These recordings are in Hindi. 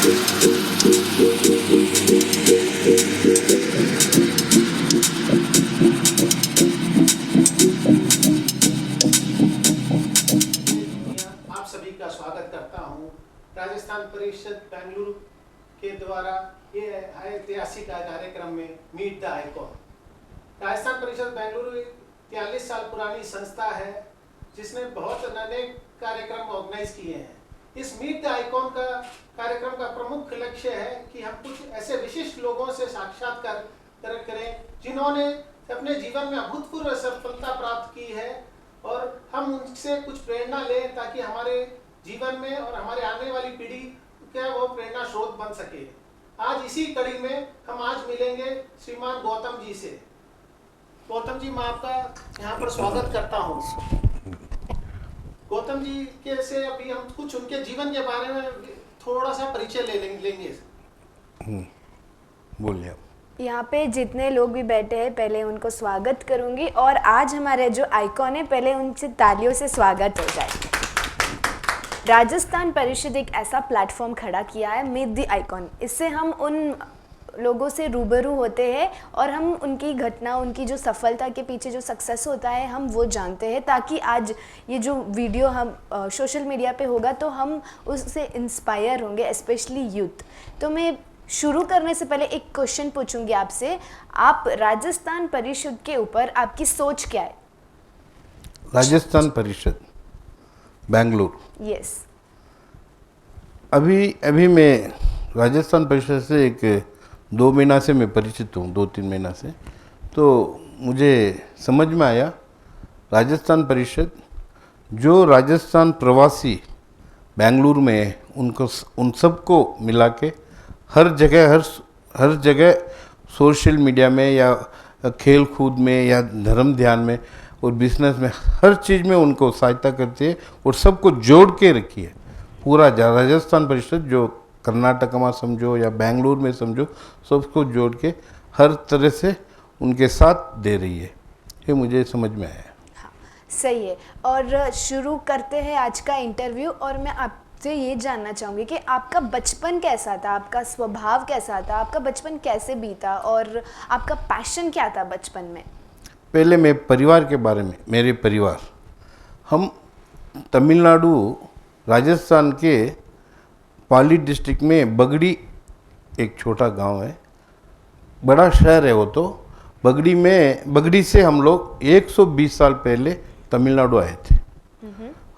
आप सभी का स्वागत करता हूं राजस्थान परिषद बेंगलुरु के द्वारा ये ऐतिहासिक कार्यक्रम में मीट द आइकॉन। राजस्थान परिषद बेंगलुरु 43 साल पुरानी संस्था है जिसने बहुत अनेक कार्यक्रम ऑर्गेनाइज किए हैं। इस मीट द आइकॉन का कार्यक्रम का प्रमुख लक्ष्य है कि हम कुछ ऐसे विशिष्ट लोगों से साक्षात्कार करें जिन्होंने अपने जीवन में अभूतपूर्व सफलता प्राप्त की है और हम उनसे कुछ प्रेरणा लें ताकि हमारे जीवन में और हमारे आने वाली पीढ़ी का वो प्रेरणा स्रोत बन सके। आज इसी कड़ी में हम आज मिलेंगे श्रीमान गौतम जी से। गौतम जी, मैं आपका यहाँ पर स्वागत करता हूँ। गौतम जी के से अभी हम कुछ उनके जीवन के बारे में थोड़ा सा परिचय लेंगे। बोलिए। यहाँ पे जितने लोग भी बैठे हैं पहले उनको स्वागत करूंगी और आज हमारे जो आइकॉन है पहले उनसे तालियों से स्वागत हो जाए। राजस्थान परिषद एक ऐसा प्लेटफॉर्म खड़ा किया है मीट द आइकॉन। इससे हम उन लोगों से रूबरू होते हैं और हम उनकी घटना, उनकी जो सफलता के पीछे जो सक्सेस होता है हम वो जानते हैं, ताकि आज ये जो वीडियो हम सोशल मीडिया पे होगा तो हम उससे इंस्पायर होंगे, स्पेशली यूथ। तो मैं शुरू करने से पहले एक क्वेश्चन पूछूंगी आपसे। आप राजस्थान परिषद के ऊपर आपकी सोच क्या है? राजस्थान परिषद बेंगलुरु। यस। अभी मैं राजस्थान परिषद से एक 2 महीना से मैं परिचित हूँ, 2-3 महीना से। तो मुझे समझ में आया राजस्थान परिषद जो राजस्थान प्रवासी बेंगलुरु में है उनको, उन सबको मिला के हर जगह सोशल मीडिया में या खेल कूद में या धर्म ध्यान में और बिजनेस में हर चीज़ में उनको सहायता करती है और सबको जोड़ के रखी है। पूरा राजस्थान परिषद जो कर्नाटक में समझो या बेंगलुरु में समझो, सबको जोड़ के हर तरह से उनके साथ दे रही है। ये मुझे समझ में आया। हाँ, सही है। और शुरू करते हैं आज का इंटरव्यू। और मैं आपसे ये जानना चाहूँगी कि आपका बचपन कैसा था, आपका स्वभाव कैसा था, आपका बचपन कैसे बीता और आपका पैशन क्या था बचपन में? पहले मैं परिवार के बारे में, मेरे परिवार, हम तमिलनाडु राजस्थान के पाली डिस्ट्रिक्ट में बगड़ी एक छोटा गांव है, बड़ा शहर है वो। तो बगड़ी से हम लोग 120 साल पहले तमिलनाडु आए थे,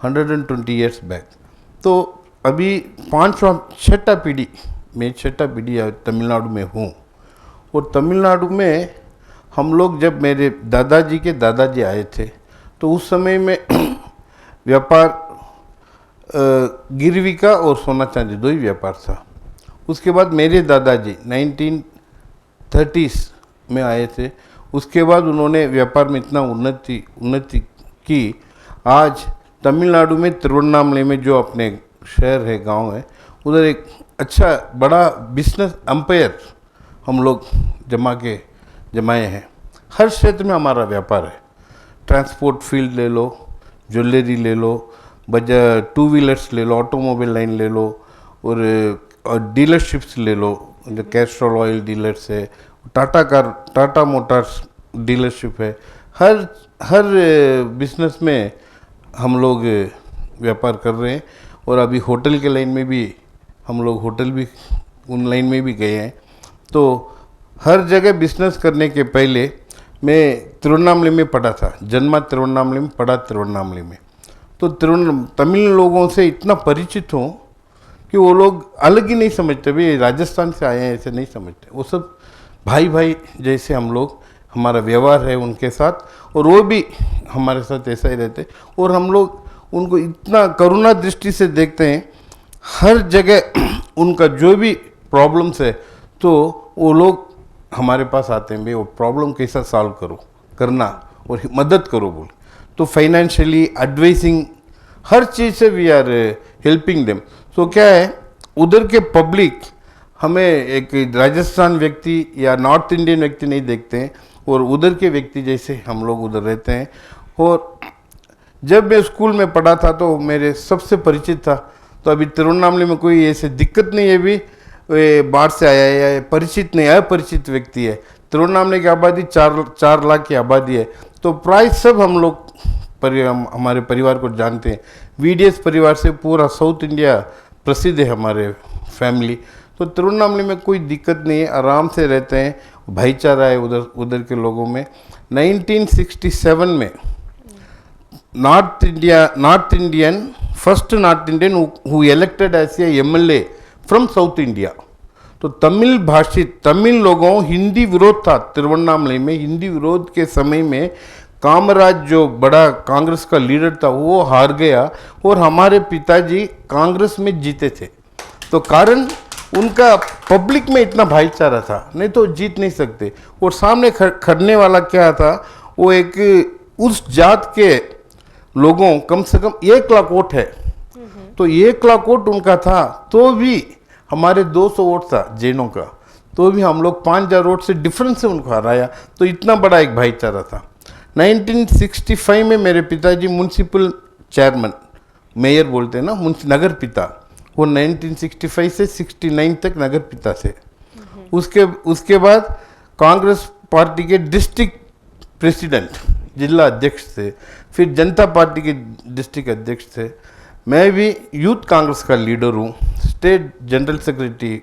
120 ईयर्स बैक। तो अभी 6ठा पीढ़ी, मैं 6ठा पीढ़ी तमिलनाडु में हूँ। और तमिलनाडु में हम लोग, जब मेरे दादाजी के दादाजी आए थे तो उस समय में व्यापार गिरवी का और सोना चांदी 2 ही व्यापार था। उसके बाद मेरे दादाजी 1930s में आए थे। उसके बाद उन्होंने व्यापार में इतना उन्नति की। आज तमिलनाडु में तिरुवन्नामले में जो अपने शहर है, गांव है, उधर एक अच्छा बड़ा बिजनेस एम्पायर हम लोग जमाए हैं। हर क्षेत्र में हमारा व्यापार है। ट्रांसपोर्ट फील्ड ले लो, ज्वेलरी ले लो, 2 व्हीलर्स ले लो, ऑटोमोबाइल लाइन ले लो और डीलरशिप्स ले लो। जो कैस्ट्रॉल ऑयल डीलर्स है, टाटा मोटर्स डीलरशिप है। हर बिजनेस में हम लोग व्यापार कर रहे हैं। और अभी होटल के लाइन में भी हम लोग उन लाइन में भी गए हैं। तो हर जगह बिजनेस करने के पहले मैं तिरुवन्नामले में पढ़ा था, जन्मा तिरुवन्नामले में, पढ़ा तिरुवन्नामले में। तो तमिल लोगों से इतना परिचित हूँ कि वो लोग अलग ही नहीं समझते, भाई राजस्थान से आए हैं ऐसे नहीं समझते। वो सब भाई जैसे हम लोग, हमारा व्यवहार है उनके साथ और वो भी हमारे साथ ऐसा ही रहते। और हम लोग उनको इतना करुणा दृष्टि से देखते हैं। हर जगह उनका जो भी प्रॉब्लम्स है तो वो लोग हमारे पास आते हैं, भाई वो प्रॉब्लम कैसा सॉल्व करना और मदद करो बोल। तो फाइनेंशियली एडवाइसिंग हर चीज़ से वी आर हेल्पिंग देम। सो क्या है, उधर के पब्लिक हमें एक राजस्थान व्यक्ति या नॉर्थ इंडियन व्यक्ति नहीं देखते हैं और उधर के व्यक्ति जैसे हम लोग उधर रहते हैं। और जब मैं स्कूल में पढ़ा था तो मेरे सबसे परिचित था। तो अभी तिरुवन्नामले में कोई ऐसे दिक्कत नहीं है भी वे बाहर से आया है या परिचित नहीं, अपरिचित व्यक्ति है। तिरुवन्नामले की आबादी 4 लाख की आबादी है, तो प्राय सब हम लोग हमारे परिवार को जानते हैं। VDS परिवार से पूरा साउथ इंडिया प्रसिद्ध है हमारे फैमिली। तो तिरुवन्नामले में कोई दिक्कत नहीं है, आराम से रहते हैं, भाईचारा है उधर के लोगों में। 1967 में north Indian first north Indian who elected as a MLA from south India. तो तमिल भाषित तमिल लोगों हिंदी विरोध था तिरुवन्नामले में। हिंदी विरोध के समय में कामराज जो बड़ा कांग्रेस का लीडर था वो हार गया और हमारे पिताजी कांग्रेस में जीते थे। तो कारण उनका पब्लिक में इतना भाईचारा था, नहीं तो जीत नहीं सकते। और सामने खड़ने वाला क्या था, वो एक उस जात के लोगों कम से कम 1 लाख वोट है, तो 1 लाख वोट उनका था, तो भी हमारे 200 वोट था जैनों का, तो भी हम लोग 5000 वोट से डिफरेंस से उनको हराया। तो इतना बड़ा एक भाईचारा था। 1965 में मेरे पिताजी म्यूनसिपल चेयरमैन, मेयर बोलते हैं ना, नगर पिता, वो 1965 से 69 तक नगर पिता थे। उसके बाद कांग्रेस पार्टी के डिस्ट्रिक्ट प्रेसिडेंट, जिला अध्यक्ष थे, फिर जनता पार्टी के डिस्ट्रिक्ट अध्यक्ष थे। मैं भी यूथ कांग्रेस का लीडर हूँ, स्टेट जनरल सेक्रेटरी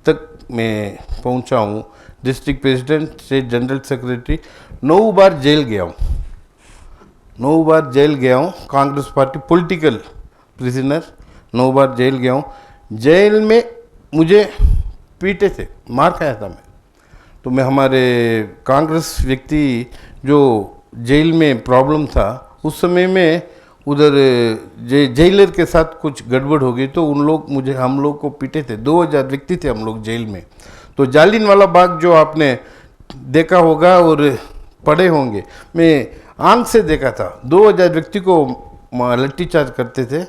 तक मैं पहुँचा हूँ, district president, state general secretary. 9 बार जेल गया हूँ, 9 बार जेल गया हूँ, कांग्रेस पार्टी पॉलिटिकल प्रिजनर, 9 बार जेल गया हूँ। जेल में मुझे पीटे थे, मार खाया था मैं। तो मैं हमारे कांग्रेस व्यक्ति जो जेल में प्रॉब्लम था, उस समय में उधर जेलर के साथ कुछ गड़बड़ हो गई, तो हम लोग को पीटे थे। 2000 व्यक्ति थे हम लोग जेल में। तो जालियनवाला बाग जो आपने देखा होगा और पढ़े होंगे, मैं आंख से देखा था। 2000 व्यक्ति को लट्ठी चार्ज करते थे,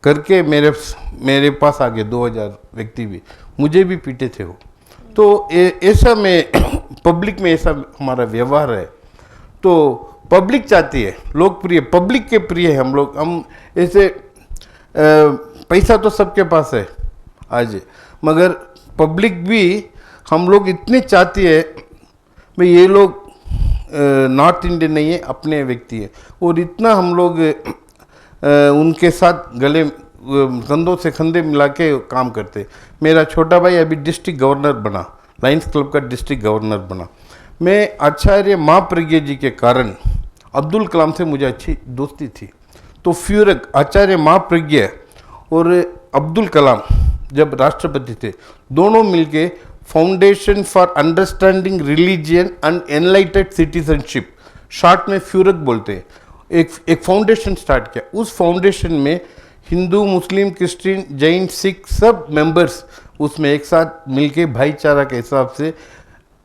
करके मेरे पास आ गए 2000 व्यक्ति भी, मुझे भी पीटे थे वो। तो ऐसा में पब्लिक में ऐसा हमारा व्यवहार है। तो पब्लिक चाहती है, लोकप्रिय, पब्लिक के प्रिय है हम लोग। हम ऐसे पैसा तो सबके पास है आज, मगर पब्लिक भी हम लोग इतने चाहती है भाई ये लोग नॉर्थ इंडियन नहीं है, अपने व्यक्ति है, और इतना हम लोग उनके साथ गले कंधों से कंधे मिला के काम करते। मेरा छोटा भाई अभी डिस्ट्रिक्ट गवर्नर बना, लायंस क्लब का डिस्ट्रिक्ट गवर्नर बना। मैं आचार्य माँ प्रज्ञा जी के कारण अब्दुल कलाम से मुझे अच्छी दोस्ती थी। तो फिर आचार्य माँ प्रज्ञा और अब्दुल कलाम जब राष्ट्रपति थे, दोनों मिलके foundation for understanding religion and एनलाइटेड citizenship, short में फ्यूरक बोलते हैं, एक फाउंडेशन स्टार्ट किया। उस फाउंडेशन में हिंदू, मुस्लिम, क्रिश्चियन, जैन, सिख सब मेंबर्स उसमें एक साथ मिलके भाईचारा के हिसाब से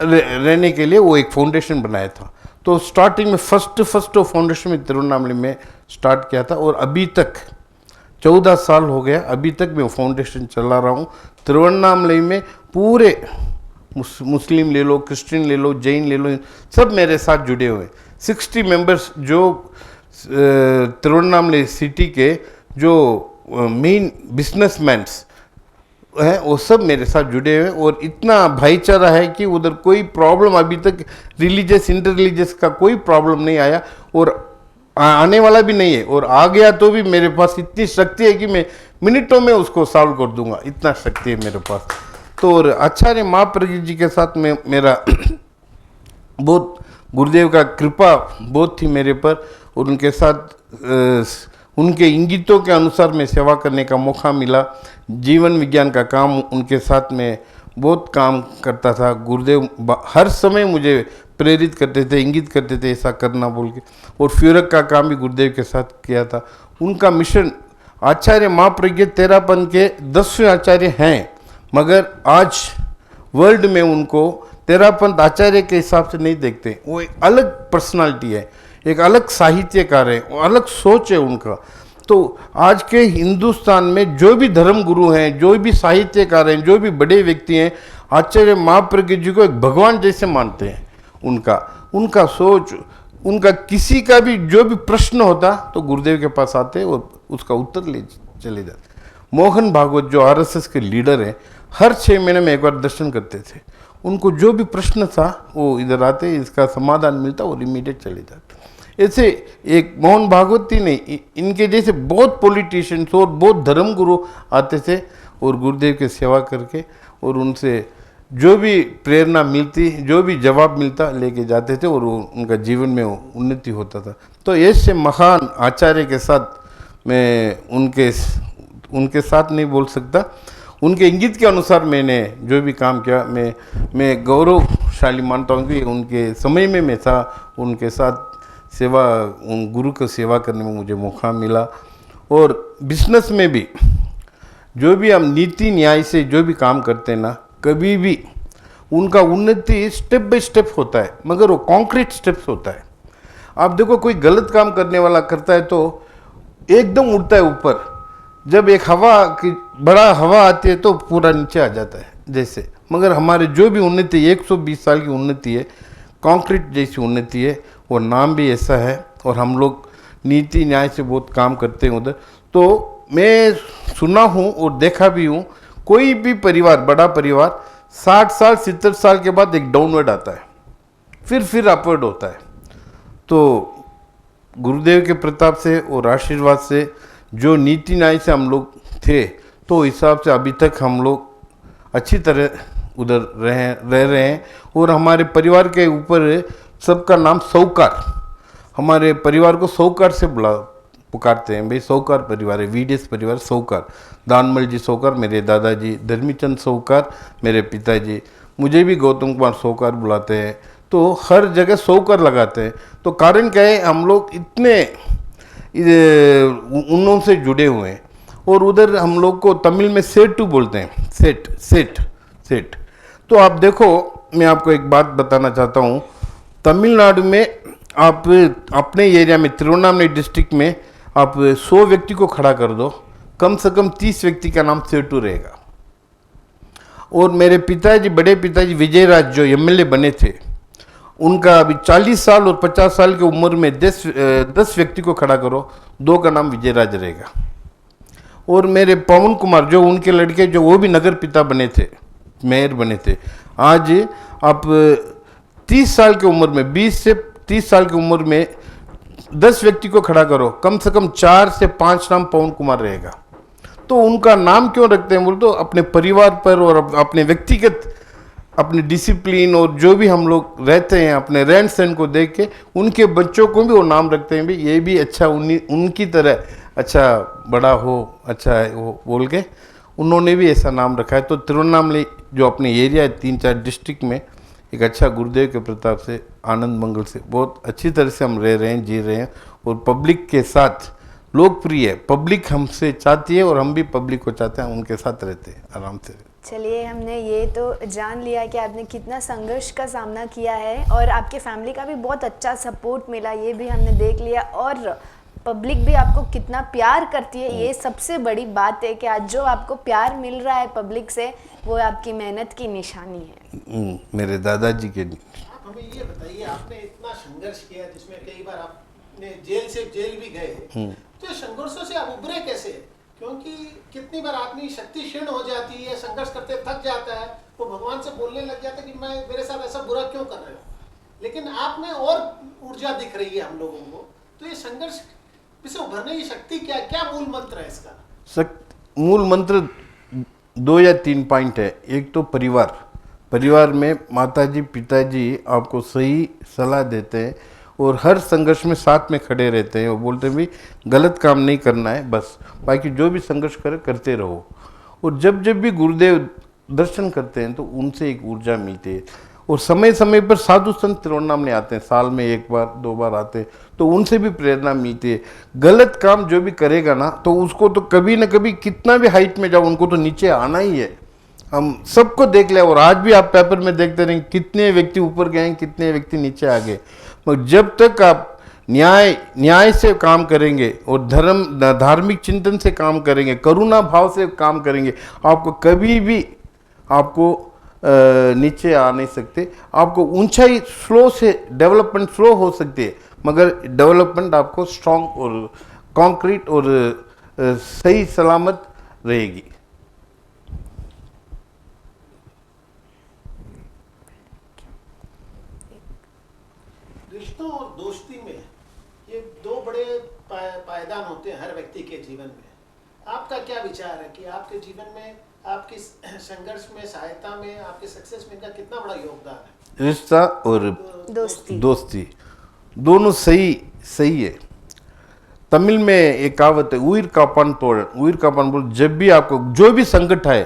रहने के लिए वो एक फाउंडेशन बनाया था। तो स्टार्टिंग में फर्स्ट फाउंडेशन में तिरुवन्नामले में स्टार्ट किया था, और अभी तक 14 साल हो गया, अभी तक मैं फाउंडेशन चला रहा हूँ। तिरुवन्नामले में पूरे मुस्लिम ले लो, क्रिश्चियन ले लो, जैन ले लो, सब मेरे साथ जुड़े हुए हैं। 60 मेंबर्स जो तिरुवन्नामले सिटी के जो मेन बिजनेसमैन्स हैं वो सब मेरे साथ जुड़े हुए हैं, और इतना भाईचारा है कि उधर कोई प्रॉब्लम अभी तक रिलीजियस इंटर रिलीजियस का कोई प्रॉब्लम नहीं आया, और आने वाला भी नहीं है। और आ गया तो भी मेरे पास इतनी शक्ति है कि मैं मिनटों में उसको सॉल्व कर दूंगा, इतना शक्ति है मेरे पास। तो और आचार्य माँ प्रज्ञा जी के साथ में मेरा बहुत गुरुदेव का कृपा बहुत थी मेरे पर, और उनके साथ उनके इंगितों के अनुसार मैं सेवा करने का मौका मिला। जीवन विज्ञान का काम उनके साथ में बहुत काम करता था। गुरुदेव हर समय मुझे प्रेरित करते थे, इंगित करते थे ऐसा करना बोल के। और फ्यूरक का काम भी गुरुदेव के साथ किया था। उनका मिशन आचार्य माँ प्रज्ञा तेरापन के 10वें आचार्य हैं, मगर आज वर्ल्ड में उनको तेरापंथ आचार्य के हिसाब से नहीं देखते। वो एक अलग पर्सनालिटी है, एक अलग साहित्यकार है, अलग सोच है उनका। तो आज के हिंदुस्तान में जो भी धर्म गुरु हैं, जो भी साहित्यकार हैं, जो भी बड़े व्यक्ति हैं, आचार्य माँ प्रज्ञा जी को एक भगवान जैसे मानते हैं। उनका सोच, उनका किसी का भी जो भी प्रश्न होता तो गुरुदेव के पास आते और उसका उत्तर ले चले जाते। मोहन भागवत जो आरएसएस के लीडर हैं, हर 6 महीने में एक बार दर्शन करते थे। उनको जो भी प्रश्न था वो इधर आते, इसका समाधान मिलता और इमीडिएट चले जाते। ऐसे एक मोहन भागवत ही नहीं, इनके जैसे बहुत पॉलिटिशियंस और बहुत धर्मगुरु आते थे और गुरुदेव की सेवा करके और उनसे जो भी प्रेरणा मिलती, जो भी जवाब मिलता लेके जाते थे और उनका जीवन में उन्नति होता था। तो ऐसे महान आचार्य के साथ मैं उनके साथ नहीं बोल सकता, उनके इंगित के अनुसार मैंने जो भी काम किया मैं गौरवशाली मानता हूँ कि उनके समय में मैं था, उनके साथ सेवा, उन गुरु को सेवा करने में मुझे मौका मिला। और बिजनेस में भी जो भी हम नीति न्याय से जो भी काम करते हैं ना, कभी भी उनका उन्नति स्टेप बाय स्टेप होता है, मगर वो कॉन्क्रीट स्टेप्स होता है। आप देखो कोई गलत काम करने वाला करता है तो एकदम उड़ता है ऊपर, जब एक हवा की बड़ा हवा आती है तो पूरा नीचे आ जाता है जैसे। मगर हमारे जो भी उन्नति 120 साल की उन्नति है, कंक्रीट जैसी उन्नति है, वो नाम भी ऐसा है। और हम लोग नीति न्याय से बहुत काम करते हैं उधर। तो मैं सुना हूँ और देखा भी हूँ, कोई भी परिवार, बड़ा परिवार 60 साल 70 साल के बाद एक डाउनवर्ड आता है, फिर अपवर्ड होता है। तो गुरुदेव के प्रताप से और आशीर्वाद से जो नीति न्याय से हम लोग थे, तो हिसाब से अभी तक हम लोग अच्छी तरह उधर रह रहे हैं। और हमारे परिवार के ऊपर सबका नाम सौकार, हमारे परिवार को सौकार से पुकारते हैं। भाई सौकार परिवार है, वीडीएस परिवार सौकार। दानमल जी सौकार, मेरे दादाजी धर्मीचंद सौकार, मेरे पिताजी, मुझे भी गौतम कुमार सौकार बुलाते हैं। तो हर जगह सौकार लगाते हैं। तो कारण क्या है, हम लोग इतने उनसे जुड़े हुए हैं। और उधर हम लोग को तमिल में सेठू बोलते हैं, सेठ। तो आप देखो, मैं आपको एक बात बताना चाहता हूँ, तमिलनाडु में आप अपने एरिया में तिरुवन्नामलाई डिस्ट्रिक्ट में आप 100 व्यक्ति को खड़ा कर दो, कम से कम 30 व्यक्ति का नाम सेठू रहेगा। और मेरे पिताजी, बड़े पिताजी विजयराज जो एमएलए बने थे, उनका अभी 40 साल और 50 साल की उम्र में 10 व्यक्ति को खड़ा करो, 2 का नाम विजयराज रहेगा। और मेरे पवन कुमार जो उनके लड़के, जो वो भी नगर पिता बने थे, मेयर बने थे, आज आप 30 साल की उम्र में, 20 से 30 साल की उम्र में 10 व्यक्ति को खड़ा करो, कम से कम 4 से 5 नाम पवन कुमार रहेगा। तो उनका नाम क्यों रखते हैं बोल तो अपने परिवार पर और अपने व्यक्तिगत अपने डिसिप्लिन और जो भी हम लोग रहते हैं अपने रहन सहन को देख के उनके बच्चों को भी वो नाम रखते हैं, भी ये भी अच्छा उनकी तरह अच्छा बड़ा हो, अच्छा है वो बोल के उन्होंने भी ऐसा नाम रखा है। तो तिरुवन्नामलाई जो अपने एरिया है 3-4 डिस्ट्रिक्ट में, एक अच्छा गुरुदेव के प्रताप से, आनंद मंगल से बहुत अच्छी तरह से हम रह रहे हैं, जी रहे हैं। और पब्लिक के साथ लोकप्रिय है, पब्लिक हमसे चाहती है और हम भी पब्लिक को चाहते हैं, उनके साथ रहते हैं आराम से। चलिए, हमने ये तो जान लिया कि आपने कितना संघर्ष का सामना किया है और आपके फैमिली का भी बहुत अच्छा सपोर्ट मिला, ये भी हमने देख लिया। और पब्लिक भी आपको कितना प्यार करती है, ये सबसे बड़ी बात है कि आज जो आपको प्यार मिल रहा है पब्लिक से, वो आपकी मेहनत की निशानी है। मेरे दादाजी के। आप हमें ये बताइए, आपने इतना संघर्ष किया जिसमें कई बार आपने जेल भी गए, तो संघर्षों से आप उभरे कैसे? क्योंकि कितनी बार आदमी शक्ति क्षीण हो जाती है, संघर्ष करते थक जाता है, वो भगवान से बोलने लग जाता है कि मैं, मेरे साथ ऐसा बुरा क्यों कर रहे हो। लेकिन आप में और ऊर्जा दिख रही है हम लोगों को। तो ये संघर्ष से उभरने की शक्ति क्या मूल मंत्र है इसका? मूल मंत्र 2 या 3 पॉइंट है। एक तो परिवार में माताजी पिताजी आपको सही सलाह देते हैं और हर संघर्ष में साथ में खड़े रहते हैं। वो बोलते हैं भी गलत काम नहीं करना है, बस बाकी जो भी संघर्ष करते रहो। और जब भी गुरुदेव दर्शन करते हैं तो उनसे एक ऊर्जा मिलती है। और समय समय पर साधु संत तिरुवन्नामलाई आते हैं, साल में 1 बार 2 बार आते हैं, तो उनसे भी प्रेरणा मिलती है। गलत काम जो भी करेगा ना, तो उसको तो कभी ना कभी कितना भी हाइट में जाओ, उनको तो नीचे आना ही है। हम सबको देख लिया और आज भी आप पेपर में देखते रहेंगे कितने व्यक्ति ऊपर गए, कितने व्यक्ति नीचे आ गए। मगर जब तक आप न्याय से काम करेंगे और धार्मिक चिंतन से काम करेंगे, करुणा भाव से काम करेंगे, आपको कभी भी आपको नीचे आ नहीं सकते। आपको ऊंचाई स्लो से डेवलपमेंट स्लो हो सकती है, मगर डेवलपमेंट आपको स्ट्रॉन्ग और कॉन्क्रीट और सही सलामत रहेगी। रिश्तों और दोस्ती में ये दो बड़े पायदान होते हैं हर व्यक्ति के जीवन में। आपका क्या विचार है कि आपके जीवन में, आपकी संघर्ष में, सहायता में, आपके सक्सेस में इनका कितना बड़ा योगदान है? रिश्ता और दोस्ती दोनों सही है। तमिल में एक कहावत है, उइर कापान तोड़न। उइर कापान बोल, जब भी आपको जो भी संकट है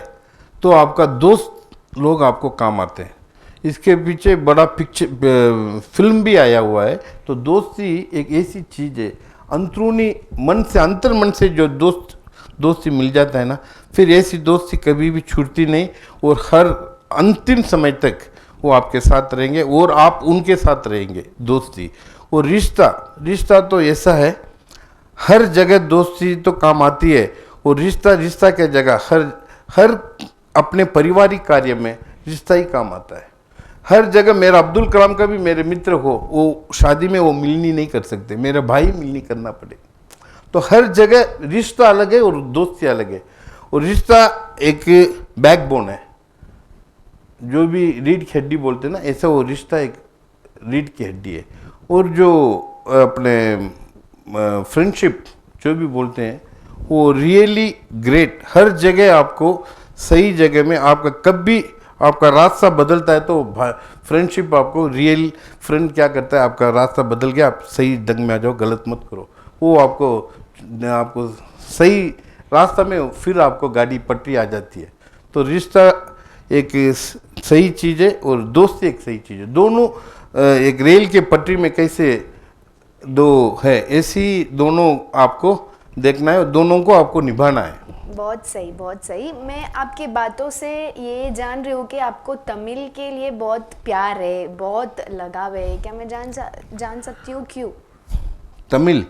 तो आपका दोस्त लोग आपको काम आते हैं। इसके पीछे बड़ा पिक्चर फिल्म भी आया हुआ है। तो दोस्ती एक ऐसी चीज़ है, अंदरूनी मन से, अंतर मन से जो दोस्ती मिल जाता है ना, फिर ऐसी दोस्ती कभी भी छूटती नहीं और हर अंतिम समय तक वो आपके साथ रहेंगे और आप उनके साथ रहेंगे। दोस्ती और रिश्ता तो ऐसा है, हर जगह दोस्ती तो काम आती है और रिश्ता के जगह हर अपने पारिवारिक कार्य में रिश्ता ही काम आता है। हर जगह मेरा अब्दुल कलाम का भी मेरे मित्र हो, वो शादी में वो मिलनी नहीं कर सकते, मेरा भाई मिलनी करना पड़े। तो हर जगह रिश्ता अलग है और दोस्ती अलग है। और रिश्ता एक बैकबोन है, जो भी रीढ़ की हड्डी बोलते हैं ना, ऐसा वो रिश्ता एक रीढ़ की हड्डी है। और जो अपने फ्रेंडशिप जो भी बोलते हैं, वो रियली ग्रेट। हर जगह आपको सही जगह में, आपका कभी आपका रास्ता बदलता है तो फ्रेंडशिप आपको, रियल फ्रेंड क्या करता है, आपका रास्ता बदल गया, आप सही ढंग में आ जाओ, गलत मत करो, वो आपको सही रास्ता में फिर आपको गाड़ी पटरी आ जाती है। तो रिश्ता एक सही चीज़ है और दोस्ती एक सही चीज़ है। दोनों एक रेल के पटरी में कैसे दो है, ऐसी दोनों आपको देखना है और दोनों को आपको निभाना है। बहुत सही। मैं आपकी बातों से ये जान रही हूँ कि आपको तमिल के लिए बहुत प्यार है, बहुत लगाव है। क्या मैं जान सकती हूँ क्यों? तमिल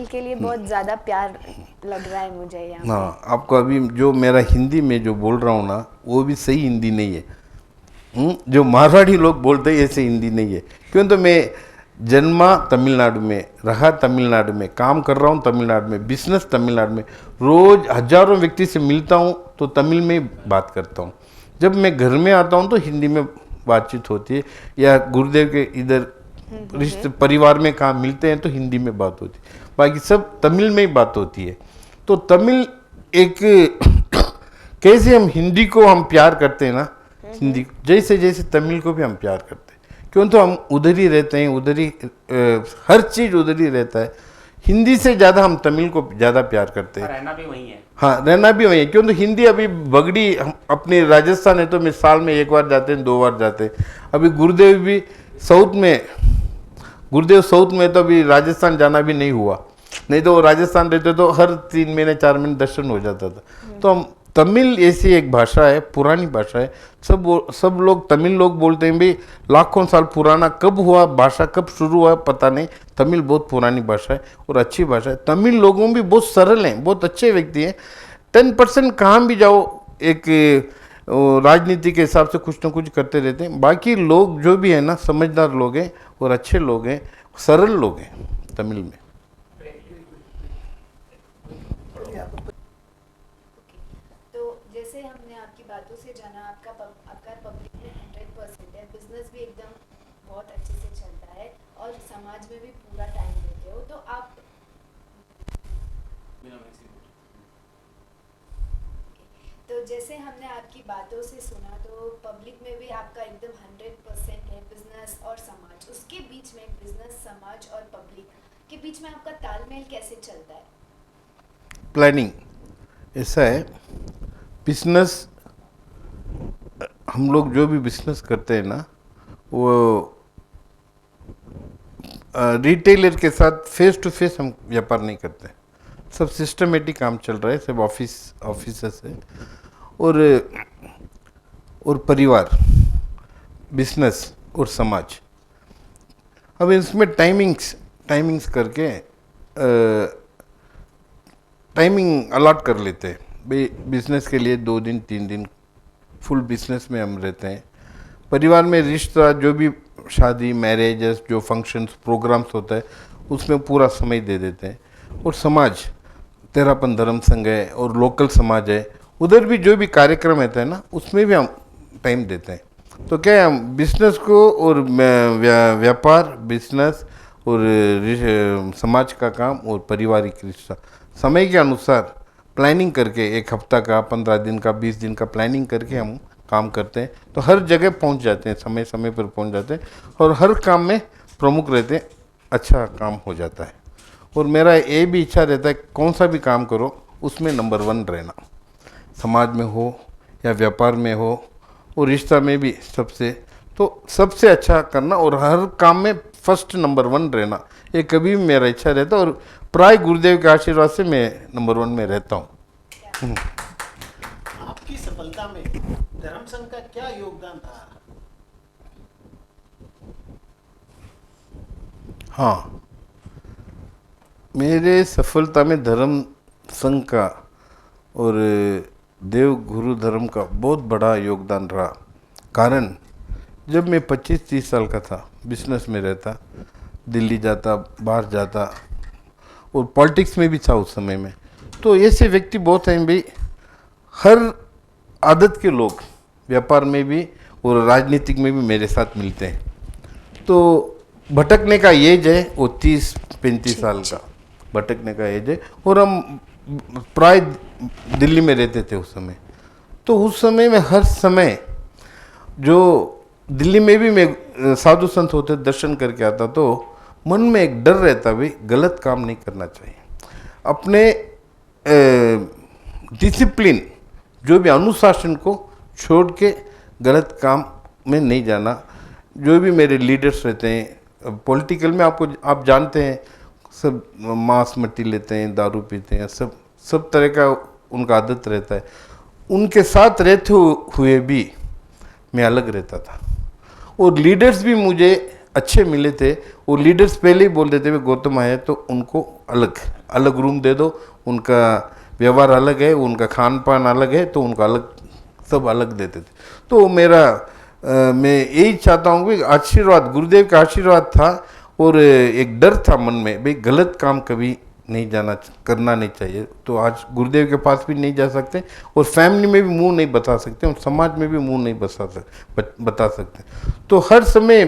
के लिए बहुत ज़्यादा प्यार लग रहा है मुझे यहाँ। हाँ, आपको अभी जो मेरा हिंदी में जो बोल रहा हूँ ना, वो भी सही हिंदी नहीं है। जो मारवाड़ी लोग बोलते हैं ऐसे हिंदी नहीं है। क्यों? तो मैं जन्मा तमिलनाडु में, रहा तमिलनाडु में, काम कर रहा हूँ तमिलनाडु में, बिजनेस तमिलनाडु में, रोज हजारों व्यक्ति से मिलता हूँ तो तमिल में बात करता हूँ। जब मैं घर में आता हूँ तो हिंदी में बातचीत होती है, या गुरुदेव के इधर रिश्ते परिवार में कहाँ मिलते हैं तो हिंदी में बात होती है, बाकी सब तमिल में ही बात होती है। तो तमिल एक कैसे हम हिंदी को हम प्यार करते हैं ना, हिंदी जैसे तमिल को भी हम प्यार करते हैं। क्यों? तो हम उधर ही रहते हैं, उधर ही हर चीज़ उधर ही रहता है। हिंदी से ज़्यादा हम तमिल को ज़्यादा प्यार करते हैं। रहना भी वही है। हाँ, रहना भी वही है। क्यों? तो हिंदी अभी बगड़ी, हम अपने राजस्थान है तो मैं साल में 1 बार जाते हैं, 2 बार जाते हैं। अभी गुरुदेव भी साउथ में तो अभी राजस्थान जाना भी नहीं हुआ, नहीं तो राजस्थान रहते तो हर 3 महीने 4 महीने दर्शन हो जाता था। तो हम तमिल ऐसी एक भाषा है, पुरानी भाषा है। सब लोग तमिल लोग बोलते हैं भाई लाखों साल पुराना, कब हुआ भाषा, कब शुरू हुआ पता नहीं। तमिल बहुत पुरानी भाषा है और अच्छी भाषा है। तमिल लोगों भी बहुत सरल हैं, बहुत अच्छे व्यक्ति हैं। 10% कहाँ भी जाओ, एक राजनीति के हिसाब से कुछ ना कुछ करते रहते हैं। बाकी लोग जो भी है ना, समझदार लोग हैं और अच्छे लोग हैं, सरल लोग हैं तमिल में। तो जैसे हमने आपकी बातों से जाना, आपका पब्लिक में 100% है, बिजनेस भी एकदम बहुत अच्छे से चलता है और समाज में भी पूरा टाइम देते हो। तो आप तो जैसे हमने आपकी बातों से सुना, तो पब्लिक में भी आपका एकदम 100% है, बिजनेस और समाज। उसके बीच में बिजनेस, समाज और पब्लिक के बीच में आपका तालमेल कैसे चलता है? प्लानिंग ऐसा है, बिजनेस, हम लोग जो भी बिजनेस करते हैं ना, वो रिटेलर के साथ फेस टू फेस हम व्यापार नहीं करते। सब सिस्टमेटिक काम चल रहा है, सब ऑफिस है। और परिवार, बिजनेस और समाज, अब इसमें टाइमिंग्स करके टाइमिंग अलॉट कर लेते हैं भाई। बिजनेस के लिए 2 दिन 3 दिन फुल बिजनेस में हम रहते हैं। परिवार में रिश्ता, जो भी शादी, मैरिजेस, जो फंक्शंस, प्रोग्राम्स होता है, उसमें पूरा समय दे देते हैं। और समाज, तेरापन धर्म संघ है और लोकल समाज है, उधर भी जो भी कार्यक्रम रहता है ना, उसमें भी हम टाइम देते हैं। तो क्या है, बिजनेस को और व्यापार, बिजनेस और समाज का काम और पारिवारिक रिश्ता समय के अनुसार प्लानिंग करके, एक हफ्ता का, 15 दिन का, 20 दिन का प्लानिंग करके हम काम करते हैं, तो हर जगह पहुंच जाते हैं, समय समय पर पहुंच जाते हैं और हर काम में प्रमुख रहते हैं, अच्छा काम हो जाता है। और मेरा ये भी इच्छा रहता है कौन सा भी काम करो उसमें नंबर 1 रहना, समाज में हो या व्यापार में हो और रिश्ता में भी सबसे अच्छा करना और हर काम में फर्स्ट नंबर 1 रहना, ये कभी भी मेरा इच्छा रहता है और प्राय गुरुदेव के आशीर्वाद से मैं नंबर 1 में रहता हूँ। आपकी सफलता में धर्म संघ का क्या योगदान था? हाँ, मेरे सफलता में धर्म संघ का और देव गुरु धर्म का बहुत बड़ा योगदान रहा। कारण जब मैं 25-30 साल का था, बिजनेस में रहता, दिल्ली जाता, बाहर जाता और पॉलिटिक्स में भी था उस समय में, तो ऐसे व्यक्ति बहुत हैं भाई, हर आदत के लोग व्यापार में भी और राजनीतिक में भी मेरे साथ मिलते हैं। तो भटकने का एज है वो 30-35 साल का भटकने का एज है और हम प्राय दिल्ली में रहते थे उस समय। तो उस समय में हर समय जो दिल्ली में भी मैं साधु संत होते दर्शन करके आता, तो मन में एक डर रहता भाई गलत काम नहीं करना चाहिए, अपने डिसिप्लिन जो भी अनुशासन को छोड़ के गलत काम में नहीं जाना। जो भी मेरे लीडर्स रहते हैं पॉलिटिकल में, आप जानते हैं, सब मांस मट्टी लेते हैं, दारू पीते हैं, सब तरह का उनका आदत रहता है। उनके साथ रहते हुए भी मैं अलग रहता था और लीडर्स भी मुझे अच्छे मिले थे। वो लीडर्स पहले ही बोल देते थे गौतम आए तो उनको अलग रूम दे दो, उनका व्यवहार अलग है, उनका खान पान अलग है, तो उनको सब अलग देते थे। तो मैं यही चाहता हूँ कि आशीर्वाद, गुरुदेव का आशीर्वाद था और एक डर था मन में भाई गलत काम कभी नहीं करना नहीं चाहिए। तो आज गुरुदेव के पास भी नहीं जा सकते और फैमिली में भी मुंह नहीं बता सकते और समाज में भी मुंह नहीं बता सकते। तो हर समय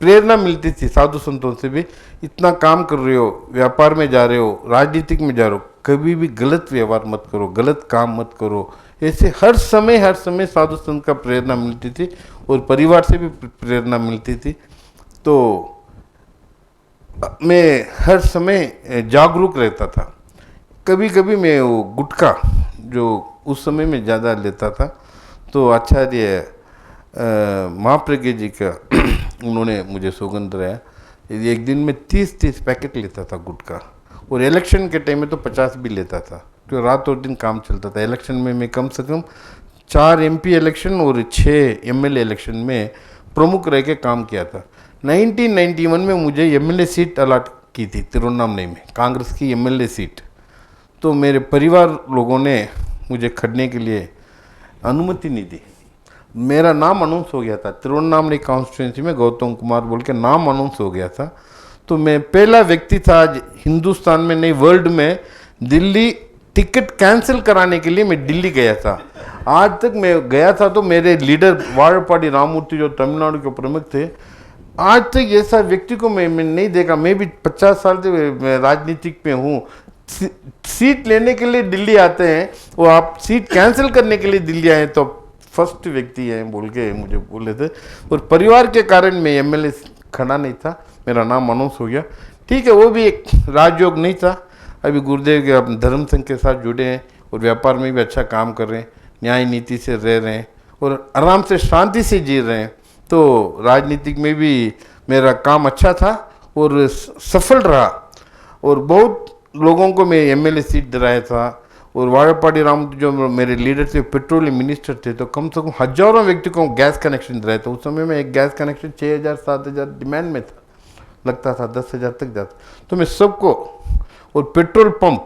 प्रेरणा मिलती थी साधु संतों से भी, इतना काम कर रहे हो, व्यापार में जा रहे हो, राजनीतिक में जा रहे हो, कभी भी गलत व्यवहार मत करो, गलत काम मत करो। ऐसे हर समय साधु संत का प्रेरणा मिलती थी और परिवार से भी प्रेरणा मिलती थी। तो मैं हर समय जागरूक रहता था। कभी कभी मैं वो गुटखा जो उस समय में ज़्यादा लेता था, तो आचार्य महाप्रज्ञ जी का उन्होंने मुझे सौगंध दिलाया, एक दिन में 30 पैकेट लेता था गुटखा और इलेक्शन के टाइम में तो 50 भी लेता था, तो रात और दिन काम चलता था। इलेक्शन में मैं कम से कम 4 MP इलेक्शन और 6 MLA इलेक्शन में प्रमुख रह के काम किया था। 1991 में मुझे MLA सीट अलॉट की थी तिरुवन्नामलई में, कांग्रेस की MLA सीट। तो मेरे परिवार लोगों ने मुझे खड़ने के लिए अनुमति नहीं दी। मेरा नाम अनाउंस हो गया था तिरुवन्नामलई कॉन्स्टिट्यूंसी में, गौतम कुमार बोल के नाम अनाउंस हो गया था। तो मैं पहला व्यक्ति था आज हिंदुस्तान में नहीं वर्ल्ड में, दिल्ली टिकट कैंसिल कराने के लिए मैं दिल्ली गया था। आज तक मैं गया था तो मेरे लीडर वाड़पाड़ी राममूर्ति जो तमिलनाडु के प्रमुख थे, आज तक ऐसा व्यक्ति को मैं नहीं देखा। मैं भी 50 साल से राजनीतिक में हूँ, सीट लेने के लिए दिल्ली आते हैं, वो आप सीट कैंसिल करने के लिए दिल्ली आए तो फर्स्ट व्यक्ति हैं बोल के मुझे बोले थे। और परिवार के कारण मैं MLA खड़ा नहीं था, मेरा नाम अनाउंस हो गया। ठीक है, वो भी एक राजयोग नहीं था। अभी गुरुदेव के अपने धर्म संघ के साथ जुड़े हैं और व्यापार में भी अच्छा काम कर रहे हैं, न्याय नीति से रह रहे हैं और आराम से शांति से जी रहे हैं। तो राजनीतिक में भी मेरा काम अच्छा था और सफल रहा और बहुत लोगों को मैं MLA सीट दिलाया था। और वाड़पाड़ी राम जो मेरे लीडर थे, पेट्रोलियम मिनिस्टर थे, तो कम से कम हजारों व्यक्ति को गैस कनेक्शन दिलाया था। उस समय में एक गैस कनेक्शन 6,000-7,000 डिमांड में था, लगता था 10,000 तक जाता। तो मैं सबको, और पेट्रोल पंप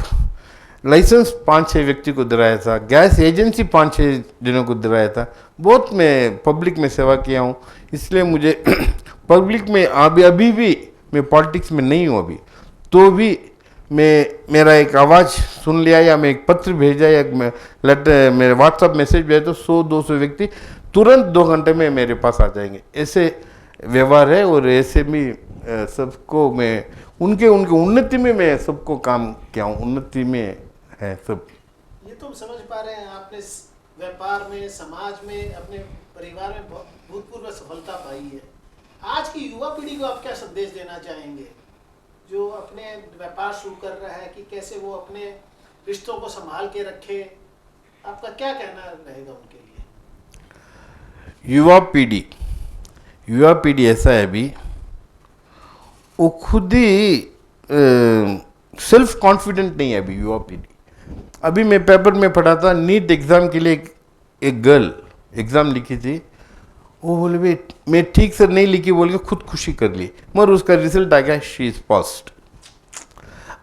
लाइसेंस 5-6 व्यक्ति को दिलाया था, गैस एजेंसी 5-6 जनों को दिलाया था। बहुत मैं पब्लिक में सेवा किया हूँ, इसलिए मुझे पब्लिक में अभी भी मैं पॉलिटिक्स में नहीं हूँ अभी, तो भी मेरा एक आवाज़ सुन लिया या मैं एक पत्र भेजा या लेटर मेरे व्हाट्सअप मैसेज भेजा तो 100-200 व्यक्ति तुरंत 2 घंटे में मेरे पास आ जाएंगे। ऐसे व्यवहार है और ऐसे भी सबको मैं उनके उनके उन्नति में मैं सबको काम किया हूँ, उन्नति में है सब। ये तो हम समझ पा रहे हैं, आपने व्यापार में, समाज में, अपने परिवार में भूतपूर्व सफलता पाई है। आज की युवा पीढ़ी को आप क्या संदेश देना चाहेंगे, जो अपने व्यापार शुरू कर रहा है, कि कैसे वो अपने रिश्तों को संभाल के रखे? आपका क्या कहना रहेगा उनके लिए? युवा पीढ़ी ऐसा है अभी, वो खुद ही सेल्फ कॉन्फिडेंट नहीं है अभी युवा पीढ़ी। अभी मैं पेपर में पढ़ा था, नीट एग्ज़ाम के लिए एक गर्ल एग्ज़ाम लिखी थी, वो बोले भाई मैं ठीक से नहीं लिखी बोल के खुदकुशी कर ली, मगर उसका रिजल्ट आ गया, शी इज़ पास्ड।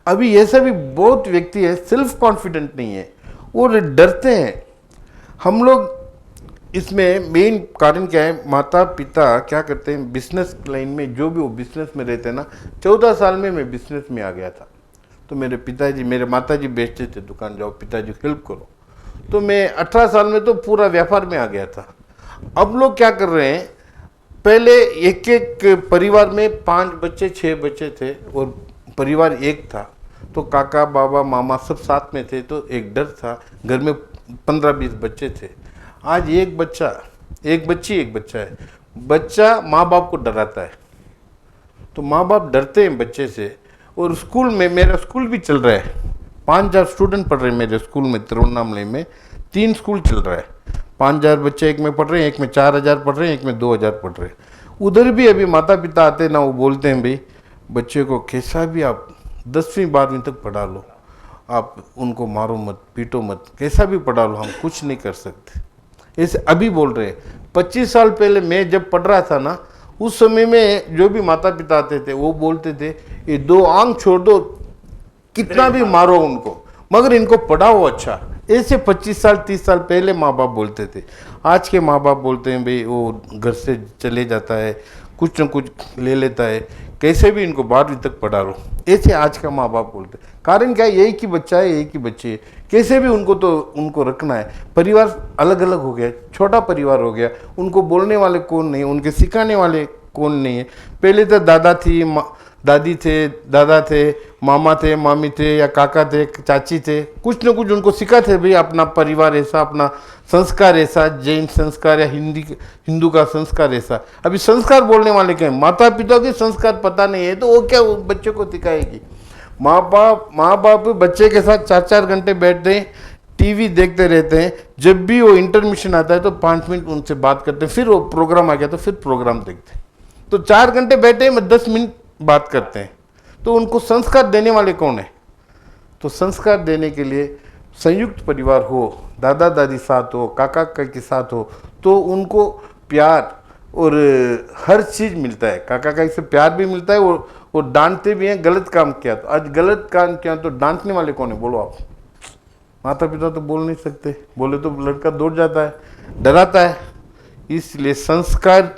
अभी ऐसा भी बहुत व्यक्ति है सेल्फ कॉन्फिडेंट नहीं है, वो डरते हैं। हम लोग इसमें मेन कारण क्या है, माता पिता क्या करते हैं बिजनेस लाइन में, जो भी वो बिजनेस में रहते हैं ना। 14 साल में मैं बिजनेस में आ गया था, तो मेरे माताजी बेचते थे, दुकान जाओ पिताजी हेल्प करो, तो मैं 18 साल में तो पूरा व्यापार में आ गया था। अब लोग क्या कर रहे हैं, पहले एक एक परिवार में 5 बच्चे 6 बच्चे थे और परिवार एक था, तो काका बाबा मामा सब साथ में थे, तो एक डर था, घर में 15-20 बच्चे थे। आज एक बच्चा एक बच्चा है, बच्चा माँ बाप को डराता है, तो माँ बाप डरते हैं बच्चे से। और स्कूल में, मेरा स्कूल भी चल रहा है, 5000 स्टूडेंट पढ़ रहे हैं मेरे स्कूल में, तिरुवन्नामलई में 3 स्कूल चल रहा है। 5000 बच्चे एक में पढ़ रहे हैं, एक में 4000 पढ़ रहे हैं, एक में 2000 पढ़ रहे हैं। उधर भी अभी माता पिता आते ना, वो बोलते हैं भाई बच्चे को कैसा भी आप 10वीं 12वीं तक पढ़ा लो, आप उनको मारो मत पीटो मत, कैसा भी पढ़ा लो, हम कुछ नहीं कर सकते, ऐसे अभी बोल रहे हैं। 25 साल पहले मैं जब पढ़ रहा था ना, उस समय में जो भी माता पिता आते थे वो बोलते थे ये 2 आंख छोड़ दो, कितना भी मारो उनको, मगर इनको पढ़ाओ अच्छा। ऐसे 25 साल 30 साल पहले माँ बाप बोलते थे। आज के माँ बाप बोलते हैं भाई वो घर से चले जाता है, कुछ न कुछ ले लेता है, कैसे भी इनको 12वीं तक पढ़ा लो, ऐसे आज का माँ बाप बोलते हैं। कारण क्या है, एक ही बच्चा है, एक ही बच्चे है, कैसे भी उनको रखना है। परिवार अलग अलग हो गया, छोटा परिवार हो गया, उनको बोलने वाले कौन नहीं, उनके सिखाने वाले कौन नहीं है। पहले तो दादा थी, दादी थे, दादा थे, मामा थे, मामी थे, या काका थे, चाची थे, कुछ न कुछ उनको सिखाते भाई अपना परिवार ऐसा, अपना संस्कार ऐसा, जैन संस्कार या हिंदू का संस्कार ऐसा। अभी संस्कार बोलने वाले क्या है, माता पिता के संस्कार पता नहीं है, तो वो क्या बच्चे को सिखाएगी। माँ बाप बच्चे के साथ 4-4 घंटे बैठते हैं, टीवी देखते रहते हैं, जब भी वो इंटरमिशन आता है तो 5 मिनट उनसे बात करते हैं, फिर वो प्रोग्राम आ गया तो फिर प्रोग्राम देखते हैं। तो 4 घंटे बैठे में 10 मिनट बात करते हैं, तो उनको संस्कार देने वाले कौन है? तो संस्कार देने के लिए संयुक्त परिवार हो, दादा दादी साथ हो, काका काकी साथ हो, तो उनको प्यार और हर चीज़ मिलता है। काका काकी से प्यार भी मिलता है, वो डांटते भी हैं गलत काम किया तो। आज गलत काम किया तो डांटने वाले कौन है बोलो आप? माता पिता तो बोल नहीं सकते, बोले तो लड़का दौड़ जाता है, डराता है। इसलिए संस्कार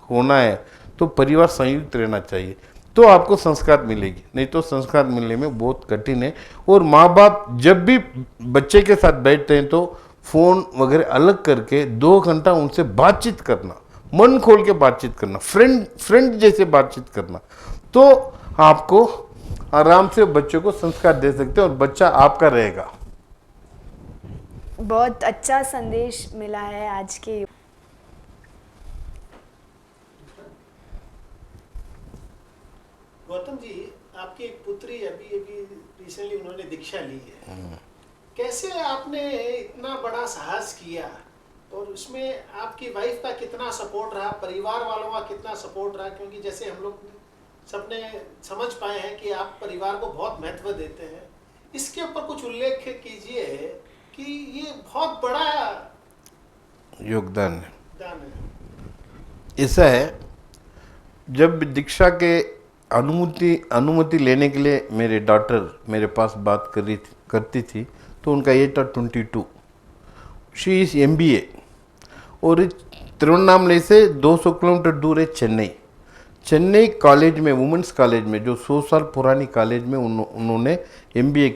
होना है तो परिवार संयुक्त रहना चाहिए, तो आपको संस्कार मिलेगी, नहीं तो संस्कार मिलने में बहुत कठिन है। और माँ बाप जब भी बच्चे के साथ बैठते हैं तो फ़ोन वगैरह अलग करके 2 घंटा उनसे बातचीत करना, मन खोल के बातचीत करना, फ्रेंड जैसे बातचीत करना, तो आपको आराम से बच्चे को संस्कार दे सकते हैं और बच्चा आपका रहेगा। बहुत अच्छा संदेश मिला है आज के। गौतम जी, आपकी एक पुत्री अभी रिसेंटली उन्होंने दीक्षा ली है, कैसे आपने इतना बड़ा साहस किया, और उसमें आपकी वाइफ का कितना सपोर्ट रहा, परिवार वालों का कितना सपोर्ट रहा? क्योंकि जैसे हम लोग सबने समझ पाए हैं कि आप परिवार को बहुत महत्व देते हैं, इसके ऊपर कुछ उल्लेख कीजिए कि ये बहुत बड़ा योगदान है। ऐसा है, जब दीक्षा के अनुमति लेने के लिए मेरे डॉटर मेरे पास बात करती थी, तो उनका एज था 22। शी इज़ MBA, और तिरुवन्नामलई से 200 किलोमीटर दूर है चेन्नई कॉलेज में, वुमेंस कॉलेज में, जो 100 साल पुरानी कॉलेज में उन्होंने MBA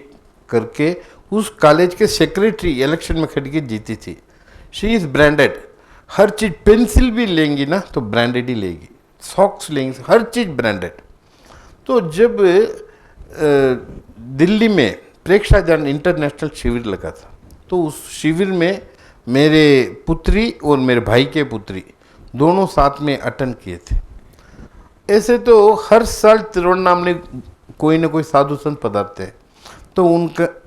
करके उस कॉलेज के सेक्रेटरी इलेक्शन में खड़ के जीती थी। She is branded. Her cheese, pencil भी लेंगी ना तो ब्रांडेड ही लेगी, सॉक्स लेंगी, हर चीज़ ब्रांडेड। तो जब दिल्ली में प्रेक्षाजान इंटरनेशनल शिविर लगा था, तो उस शिविर में मेरे पुत्री और मेरे भाई के पुत्री दोनों साथ में अटेंड किए थे। ऐसे तो हर साल तिरुवन्नामले कोई ना कोई साधु संत पधारते हैं, तो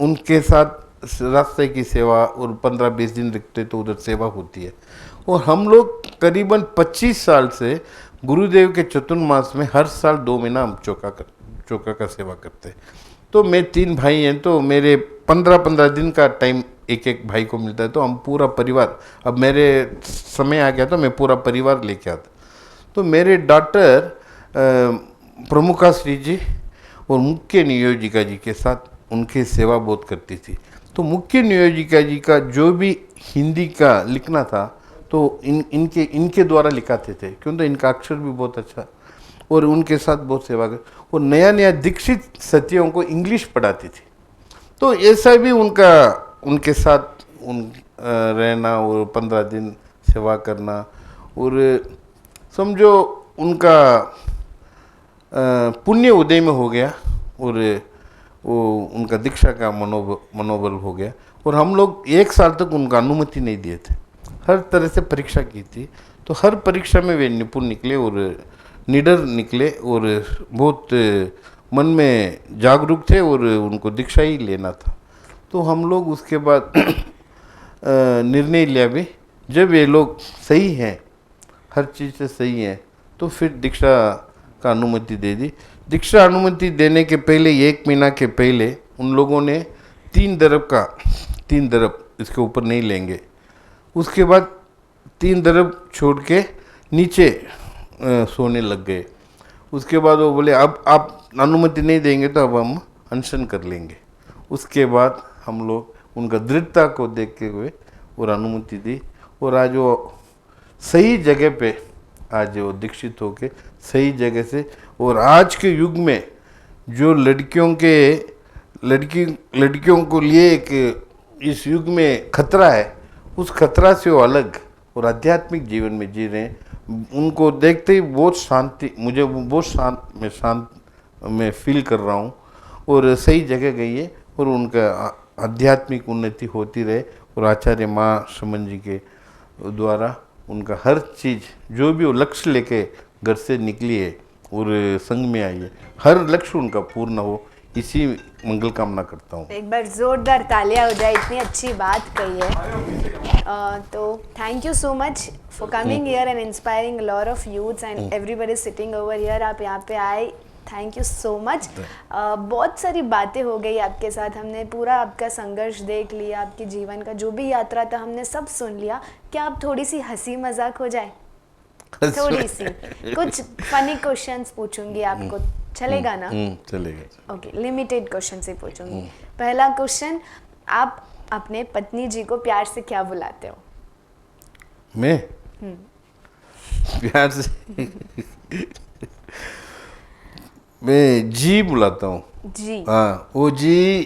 उनके साथ रास्ते की सेवा, और 15-20 दिन रुकते तो उधर सेवा होती है। और हम लोग करीबन 25 साल से गुरुदेव के चतुर्मास में हर साल 2 महीना हम चौका का सेवा करते हैं। तो मैं 3 भाई हैं, तो मेरे 15-15 दिन का टाइम एक भाई को मिलता है, तो हम पूरा परिवार, अब मेरे समय आ गया तो मैं पूरा परिवार लेके आता। तो मेरे डॉटर प्रमुखा श्री जी और मुख्य नियोजिका जी के साथ उनकी सेवा बहुत करती थी। तो मुख्य नियोजिका जी का जो भी हिंदी का लिखना था तो इनके द्वारा लिखाते थे, क्योंकि इनका अक्षर भी बहुत अच्छा, और उनके साथ बहुत सेवा कर, और नया दीक्षित सतियों को इंग्लिश पढ़ाती थी। तो ऐसा भी उनके साथ रहना और 15 दिन सेवा करना, और समझो उनका पुण्य उदय में हो गया, और वो उनका दीक्षा का मनोबल हो गया। और हम लोग 1 साल तक उनका अनुमति नहीं दिए थे, हर तरह से परीक्षा की थी। तो हर परीक्षा में वे निपुण निकले और निडर निकले, और बहुत मन में जागरूक थे, और उनको दीक्षा ही लेना था। तो हम लोग उसके बाद निर्णय लिया भी, जब ये लोग सही हैं, हर चीज़ से सही हैं, तो फिर दीक्षा का अनुमति दे दी। दीक्षा अनुमति देने के पहले 1 महीना के पहले उन लोगों ने 3 दरब इसके ऊपर नहीं लेंगे। उसके बाद 3 दरब छोड़ के नीचे सोने लग गए। उसके बाद वो बोले अब आप अनुमति नहीं देंगे तो अब हम अनशन कर लेंगे। उसके बाद हम लोग उनका दृढ़ता को देखते हुए और अनुमति दी, और आज वो सही जगह पे, आज वो दीक्षित होके सही जगह से। और आज के युग में जो लड़कियों को लिए एक इस युग में खतरा है, उस खतरा से वो अलग और आध्यात्मिक जीवन में जी रहे हैं। उनको देखते ही बहुत शांति, मुझे बहुत शांत मैं फील कर रहा हूँ, और सही जगह गई है, और उनका आध्यात्मिक उन्नति होती रहे। और आचार्य माँ समन जी के द्वारा उनका हर चीज़, जो भी वो लक्ष्य लेके घर से निकली है और संघ में आई है, हर लक्ष्य उनका पूर्ण हो, इसी मंगल कामना करता हूँ। एक बार जोरदार तालियां हो जाए, इतनी अच्छी बात कही है। तो thank you so much for coming here and inspiring lot of youths and everybody sitting over here. आप यहाँ पे आए, थैंक यू सो मच। बहुत सारी बातें हो गई आपके साथ, हमने पूरा आपका संघर्ष देख लिया, आपके जीवन का जो भी यात्रा था हमने सब सुन लिया। क्या आप थोड़ी सी हंसी मजाक हो जाए? थोड़ी सी कुछ फनी क्वेश्चंस पूछूंगी आपको, चलेगा ना? चलेगा। ओके, लिमिटेड क्वेश्चन से पूछूंगी। पहला क्वेश्चन, आप अपने पत्नी जी को प्यार से क्या बुलाते हो? मैं प्यार से मैं जी बुलाता हूँ। जी? हाँ, ओ जी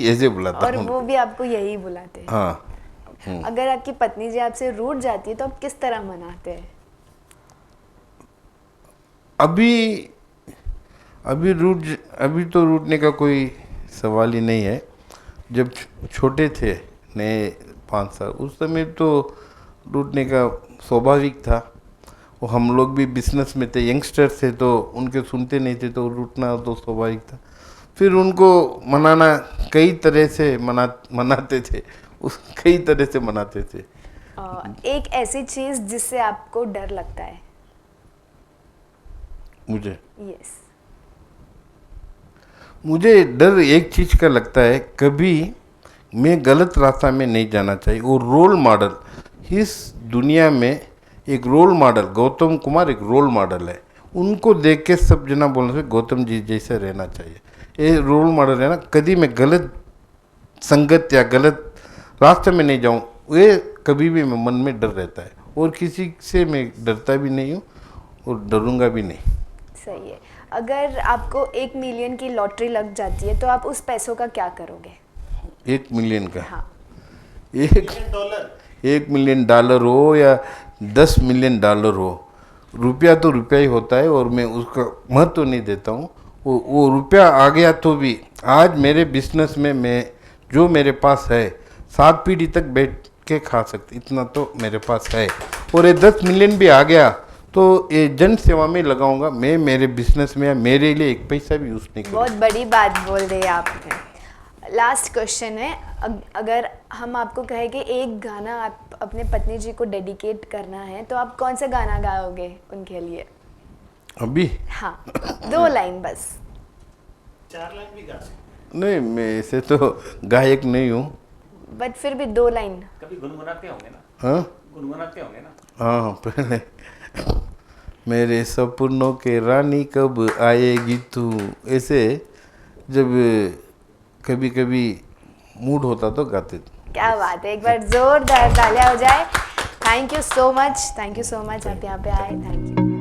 ऐसे बुलाता हूँ। और वो भी आपको यही बुलाते हैं? हाँ। अगर आपकी पत्नी जी आपसे रूठ जाती है तो आप किस तरह मनाते हैं? अभी तो रूठने का कोई सवाल ही नहीं है। जब छोटे थे, नए 5 साल, उस समय तो रूठने का स्वाभाविक था। वो हम लोग भी बिजनेस में थे, यंगस्टर थे, तो उनके सुनते नहीं थे, तो रूठना तो स्वाभाविक था। फिर उनको मनाना कई तरह से मनाते थे, कई तरह से मनाते थे। एक ऐसी चीज जिससे आपको डर लगता है? मुझे डर एक चीज़ का लगता है, कभी मैं गलत रास्ता में नहीं जाना चाहिए। और रोल मॉडल, इस दुनिया में एक रोल मॉडल, गौतम कुमार एक रोल मॉडल है। उनको देख के सब जना बोलने से गौतम जी जैसे रहना चाहिए, ये रोल मॉडल है ना। कभी मैं गलत संगत या गलत रास्ते में नहीं जाऊँ, ये कभी भी मेरे मन में डर रहता है, और किसी से मैं डरता भी नहीं हूँ और डरूंगा भी नहीं। सही है। अगर आपको 1 मिलियन की लॉटरी लग जाती है तो आप उस पैसों का क्या करोगे? 1 मिलियन का? हाँ। $1 मिलियन हो या $10 मिलियन हो, रुपया तो रुपया ही होता है और मैं उसका महत्व नहीं देता हूँ। वो रुपया आ गया तो भी आज मेरे बिजनेस में मैं जो मेरे पास है 7 पीढ़ी तक बैठ के खा सकते, इतना तो मेरे पास है। और ये 10 मिलियन भी आ गया तो ये जन सेवा में लगाऊंगा मैं, मेरे बिजनेस में मेरे लिए 1 पैसा भी यूज़ नहीं करूँगा। बहुत बड़ी बात बोल दी आपने। लास्ट क्वेश्चन है, अगर हम आपको कहें कि एक गाना आप अपने पत्नी जी को डेडिकेट करना है तो आप कौन सा गाना गाओगे उनके लिए? अभी हाँ 2 लाइन बस। 4 लाइन भी गा सकते नहीं, मैं ऐसे तो गायक नहीं हूँ, बट फिर भी 2 लाइन। कभी गुनगुनाते होंगे ना? हाँ गुनगुनाते होंगे ना? हाँ पहले मेरे सपनों के रानी कब आएगी तू, ऐसे जब कभी कभी मूड होता तो गाते थे। क्या बात है, एक बार जोरदार तालियां हो जाए। थैंक यू सो मच, आप यहाँ पे आए, थैंक यू।